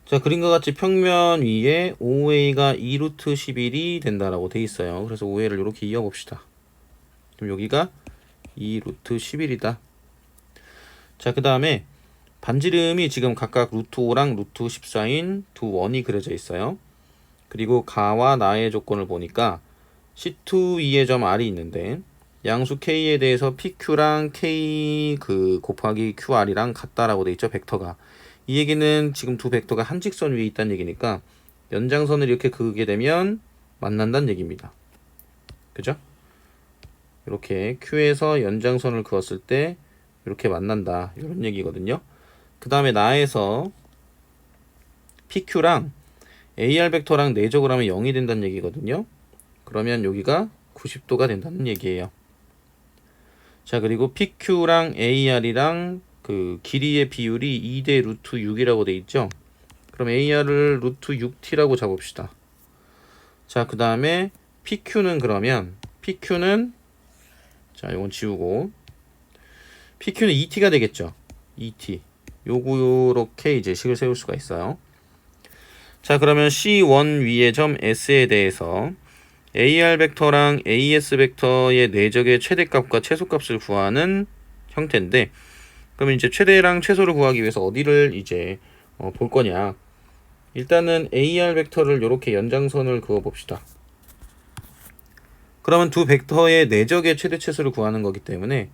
자, 그림과 같이 평면 위에 5a가 2 루트 11이 된다라고 돼 있어요. 그래서 5a를 이렇게 이어봅시다. 그럼 여기가 2 루트 11이다. 자, 그 다음에 반지름이 지금 각각 루트 5랑 루트 14인 두 원이 그려져 있어요. 그리고 가와 나의 조건을 보니까 C2 2의 점 R이 있는데 양수 K에 대해서 PQ랑 K 곱하기 QR이랑 같다라고 돼 있죠. 벡터가. 이 얘기는 지금 두 벡터가 한 직선 위에 있다는 얘기니까 연장선을 이렇게 그으게 되면 만난다는 얘기입니다. 그죠? 이렇게 Q에서 연장선을 그었을 때 이렇게 만난다. 이런 얘기거든요. 그 다음에 나에서 PQ랑 AR 벡터랑 내적을 하면 0이 된다는 얘기거든요. 그러면 여기가 90도가 된다는 얘기예요. 자, 그리고 PQ랑 AR이랑 그 길이의 비율이 2대 루트 6이라고 돼 있죠. 그럼 AR을 루트 6t라고 잡읍시다. 자, 그 다음에 PQ는 그러면 PQ는 자, 요건 지우고 PQ는 2t가 되겠죠. 2t. 요렇게 이제 식을 세울 수가 있어요. 자, 그러면 C1 위의 점 S에 대해서 AR 벡터랑 AS 벡터의 내적의 최대값과 최소값을 구하는 형태인데, 그러면 이제 최대랑 최소를 구하기 위해서 어디를 이제 볼 거냐. 일단은 AR 벡터를 이렇게 연장선을 그어 봅시다. 그러면 두 벡터의 내적의 최대 최소를 구하는 거기 때문에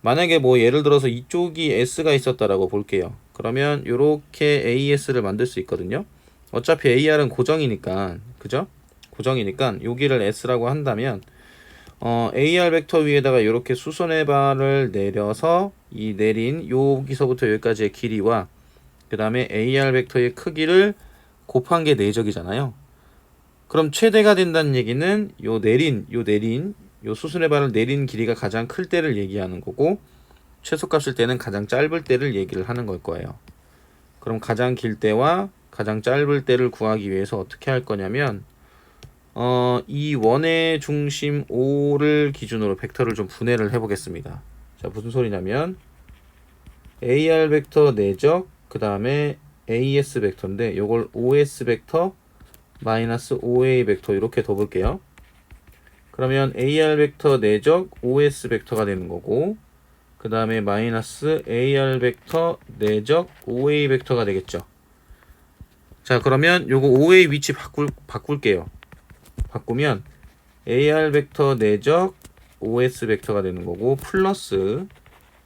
만약에 뭐 예를 들어서 이쪽이 S가 있었다라고 볼게요. 그러면 이렇게 AS를 만들 수 있거든요. 어차피 AR은 고정이니까, 그죠? 고정이니까 여기를 S라고 한다면 AR 벡터 위에다가 이렇게 수선의 발을 내려서 이 내린 여기서부터 여기까지의 길이와 그 다음에 AR 벡터의 크기를 곱한 게 내적이잖아요. 그럼 최대가 된다는 얘기는 요 수선의 발을 내린 길이가 가장 클 때를 얘기하는 거고, 최소값일 때는 가장 짧을 때를 얘기를 하는 걸 거예요. 그럼 가장 길 때와 가장 짧을 때를 구하기 위해서 어떻게 할 거냐면 이 원의 중심 O를 기준으로 벡터를 좀 분해를 해 보겠습니다. 자, 무슨 소리냐면 AR 벡터 내적 그 다음에 AS 벡터인데 요걸 OS 벡터 마이너스 OA 벡터 이렇게 더 볼게요. 그러면 AR 벡터 내적 OS 벡터가 되는 거고, 그 다음에 마이너스 AR 벡터 내적 OA 벡터가 되겠죠. 자, 그러면 요거 OA 위치 바꿀게요. 바꾸면 AR 벡터 내적 OS 벡터가 되는 거고, 플러스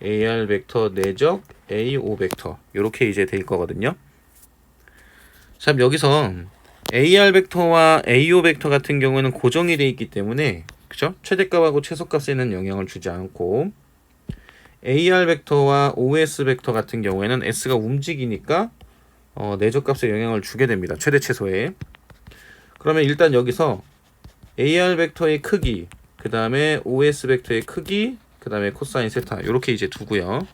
AR 벡터 내적 AO 벡터 이렇게 이제 될 거거든요. 자, 여기서 AR 벡터와 AO 벡터 같은 경우에는 고정이 되어 있기 때문에, 그죠? 최대값하고 최소값에는 영향을 주지 않고, AR 벡터와 OS 벡터 같은 경우에는 S가 움직이니까 내적값에 영향을 주게 됩니다. 최대 최소에. 그러면 일단 여기서 AR 벡터의 크기, 그 다음에 OS 벡터의 크기, 그 다음에 코사인 세타 이렇게 이제 두고요.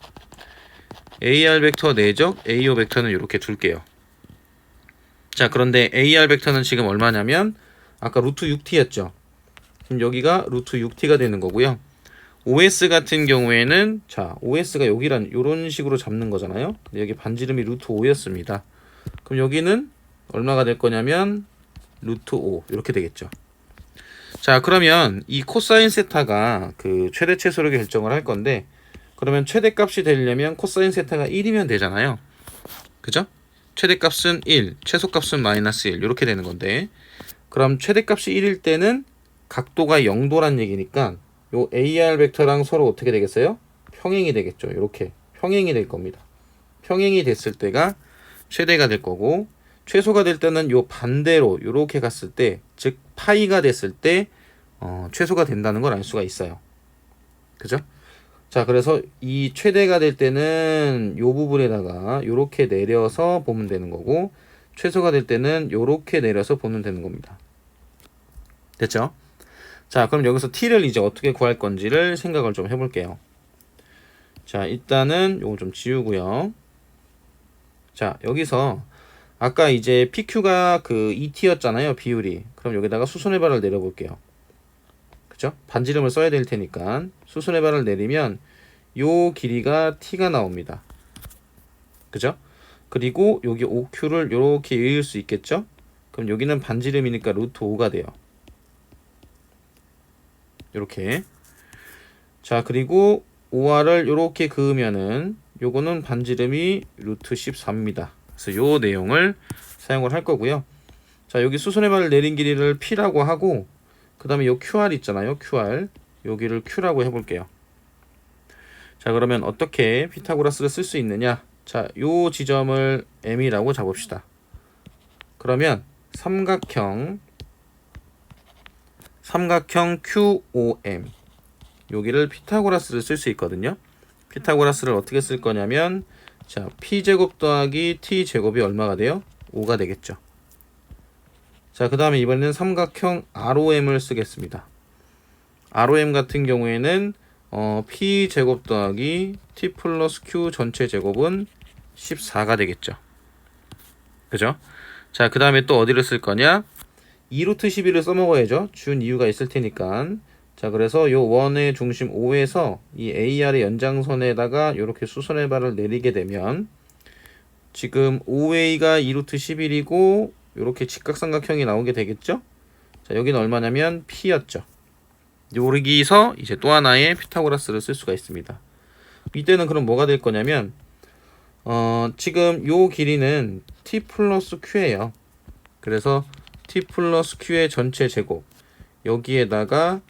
AR 벡터 내적 AO 벡터는 이렇게 둘게요. 자, 그런데 AR 벡터는 지금 얼마냐면 아까 루트 6t였죠. 그럼 여기가 루트 6t가 되는 거고요. OS 같은 경우에는 자, OS가 여기란 요런 식으로 잡는 거잖아요. 근데 여기 반지름이 루트 5였습니다. 그럼 여기는 얼마가 될 거냐면 루트 5 이렇게 되겠죠. 자, 그러면 이 코사인 세타가 그 최대 최소를 결정을 할 건데, 그러면 최대값이 되려면 코사인 세타가 1이면 되잖아요. 그죠? 최대값은 1, 최소값은 마이너스 1 이렇게 되는 건데, 그럼 최대값이 1일 때는 각도가 0도란 얘기니까 요 AR 벡터랑 서로 어떻게 되겠어요? 평행이 되겠죠. 이렇게 평행이 될 겁니다. 평행이 됐을 때가 최대가 될 거고, 최소가 될 때는 요 반대로 이렇게 갔을 때, 즉 파이가 됐을 때 최소가 된다는 걸 알 수가 있어요. 그죠? 자, 그래서 이 최대가 될 때는 요 부분에다가 요렇게 내려서 보면 되는 거고, 최소가 될 때는 요렇게 내려서 보면 되는 겁니다. 됐죠? 자, 그럼 여기서 t를 이제 어떻게 구할 건지를 생각을 좀 해볼게요. 자, 일단은 요거 좀 지우고요. 자, 여기서 아까 이제 PQ가 그 2t였잖아요, 비율이. 그럼 여기다가 수선의 발을 내려볼게요. 그죠? 반지름을 써야 될 테니까 수선의 발을 내리면 요 길이가 t가 나옵니다. 그죠? 그리고 여기 OQ를 이렇게 읽을 수 있겠죠? 그럼 여기는 반지름이니까 루트 5가 돼요. 이렇게. 자, 그리고 OR을 이렇게 그으면은 요거는 반지름이 루트 14입니다. 그래서 요 내용을 사용을 할 거고요. 자, 여기 수선의 발을 내린 길이를 P라고 하고, 그 다음에 요 QR 있잖아요. QR. 여기를 Q라고 해볼게요. 자, 그러면 어떻게 피타고라스를 쓸 수 있느냐? 자, 요 지점을 M이라고 잡읍시다. 그러면 삼각형 QOM 여기를 피타고라스를 쓸 수 있거든요. 피타고라스를 어떻게 쓸 거냐면, 자, P제곱 더하기 T제곱이 얼마가 돼요? 5가 되겠죠. 자, 그 다음에 이번에는 삼각형 ROM을 쓰겠습니다. ROM 같은 경우에는 P제곱 더하기 T 플러스 Q 전체 제곱은 14가 되겠죠. 그죠? 자, 그 다음에 또 어디를 쓸 거냐? 2루트 12를 써먹어야죠. 준 이유가 있을 테니까. 자, 그래서 요 원의 중심 O에서 이 AR의 연장선에다가 이렇게 수선의 발을 내리게 되면, 지금 OA가 2루트 11이고 이렇게 직각삼각형이 나오게 되겠죠? 자, 여기는 얼마냐면 P였죠. 여기서 이제 또 하나의 피타고라스를 쓸 수가 있습니다. 이때는 그럼 뭐가 될 거냐면, 지금 요 길이는 T 플러스 Q예요. 그래서 T 플러스 Q의 전체 제곱, 여기에다가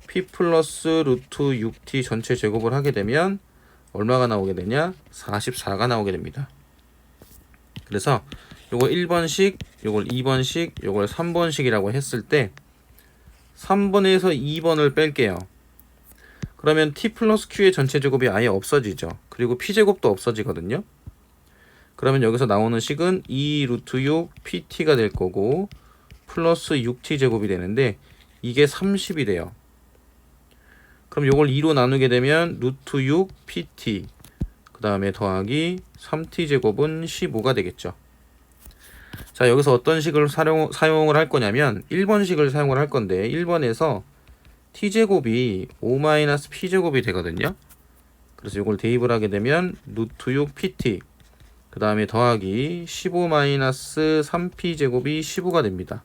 P 플러스 루트 6T 전체 제곱을 하게 되면 얼마가 나오게 되냐? 44가 나오게 됩니다. 그래서 요거 1번식, 요걸 2번식, 요걸 3번식이라고 했을 때 3번에서 2번을 뺄게요. 그러면 T 플러스 Q의 전체 제곱이 아예 없어지죠. 그리고 P제곱도 없어지거든요. 그러면 여기서 나오는 식은 2 루트 6 PT가 될 거고 플러스 6T 제곱이 되는데 이게 30이 돼요. 그럼 요걸 2로 나누게 되면 루트 6 PT 그 다음에 더하기 3T 제곱은 15가 되겠죠. 자, 여기서 어떤 식을 사용을 할 거냐면 1번식을 사용을 할 건데 1번에서 T제곱이 5-P제곱이 되거든요. 그래서 이걸 대입을 하게 되면 루트 6 PT 그 다음에 더하기 15-3P제곱이 15가 됩니다.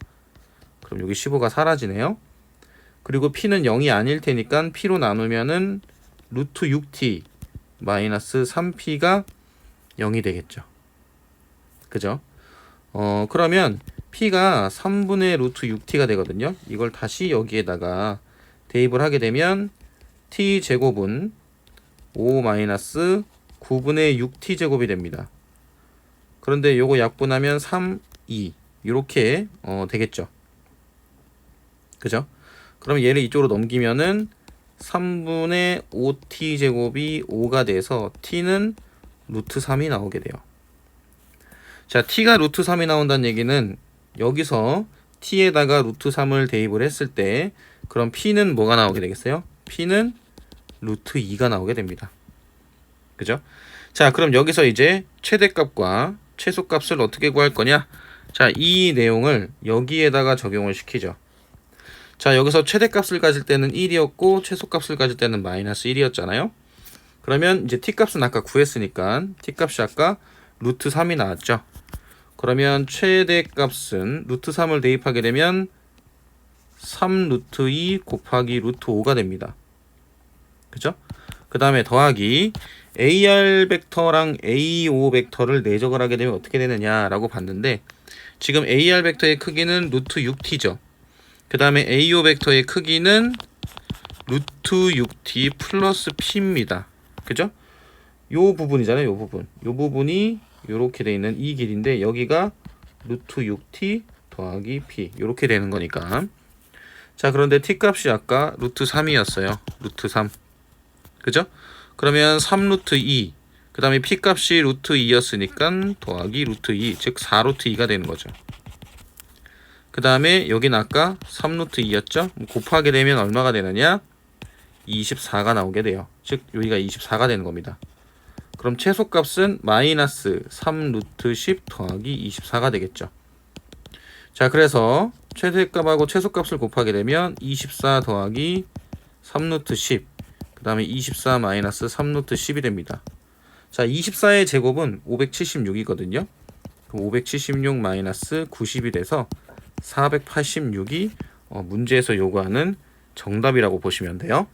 그럼 여기 15가 사라지네요. 그리고 P는 0이 아닐 테니까 P로 나누면은 루트 6T 마이너스 3P가 0이 되겠죠. 그죠? 그러면 P가 3분의 루트 6T가 되거든요. 이걸 다시 여기에다가 대입을 하게 되면 T 제곱은 5 마이너스 9분의 6T 제곱이 됩니다. 그런데 요거 약분하면 3, 2 이렇게 되겠죠. 그죠? 그럼 얘를 이쪽으로 넘기면은 3분의 5T 제곱이 5가 돼서 T는 루트 3이 나오게 돼요. 자, T가 루트 3이 나온다는 얘기는 여기서 T에다가 루트 3을 대입을 했을 때 그럼 P는 뭐가 나오게 되겠어요? P는 루트 2가 나오게 됩니다. 그죠? 자, 그럼 여기서 이제 최대값과 최소값을 어떻게 구할 거냐? 자, 이 내용을 여기에다가 적용을 시키죠. 자, 여기서 최대값을 가질 때는 1이었고 최소값을 가질 때는 마이너스 1이었잖아요. 그러면 이제 T값은 아까 구했으니까 T값이 아까 루트 3이 나왔죠. 그러면 최대값은 루트 3을 대입하게 되면 3 루트 2 곱하기 루트 5가 됩니다. 그죠? 그 다음에 더하기 AR 벡터랑 AO 벡터를 내적을 하게 되면 어떻게 되느냐라고 봤는데, 지금 AR 벡터의 크기는 루트 6T죠. 그 다음에 AO 벡터의 크기는 루트 6T 플러스 P입니다. 그죠? 요 부분이잖아요. 요 부분. 요 부분이 요렇게 돼 있는 이 길인데 여기가 루트 6T 더하기 P 요렇게 되는 거니까. 자, 그런데 T 값이 아까 루트 3이었어요. 루트 3. 그죠? 그러면 3 루트 2. 그 다음에 P 값이 루트 2였으니까 더하기 루트 2. 즉 4 루트 2가 되는 거죠. 그 다음에 여기는 아까 3 루트 2였죠? 곱하게 되면 얼마가 되느냐? 24가 나오게 돼요. 즉 여기가 24가 되는 겁니다. 그럼 최소값은 마이너스 3 루트 10 더하기 24가 되겠죠. 자, 그래서 최대값하고 최소값을 곱하게 되면 24 더하기 3 루트 10 그 다음에 24 마이너스 3 루트 10이 됩니다. 자, 24의 제곱은 576이거든요. 576 마이너스 90이 돼서 486이 문제에서 요구하는 정답이라고 보시면 돼요.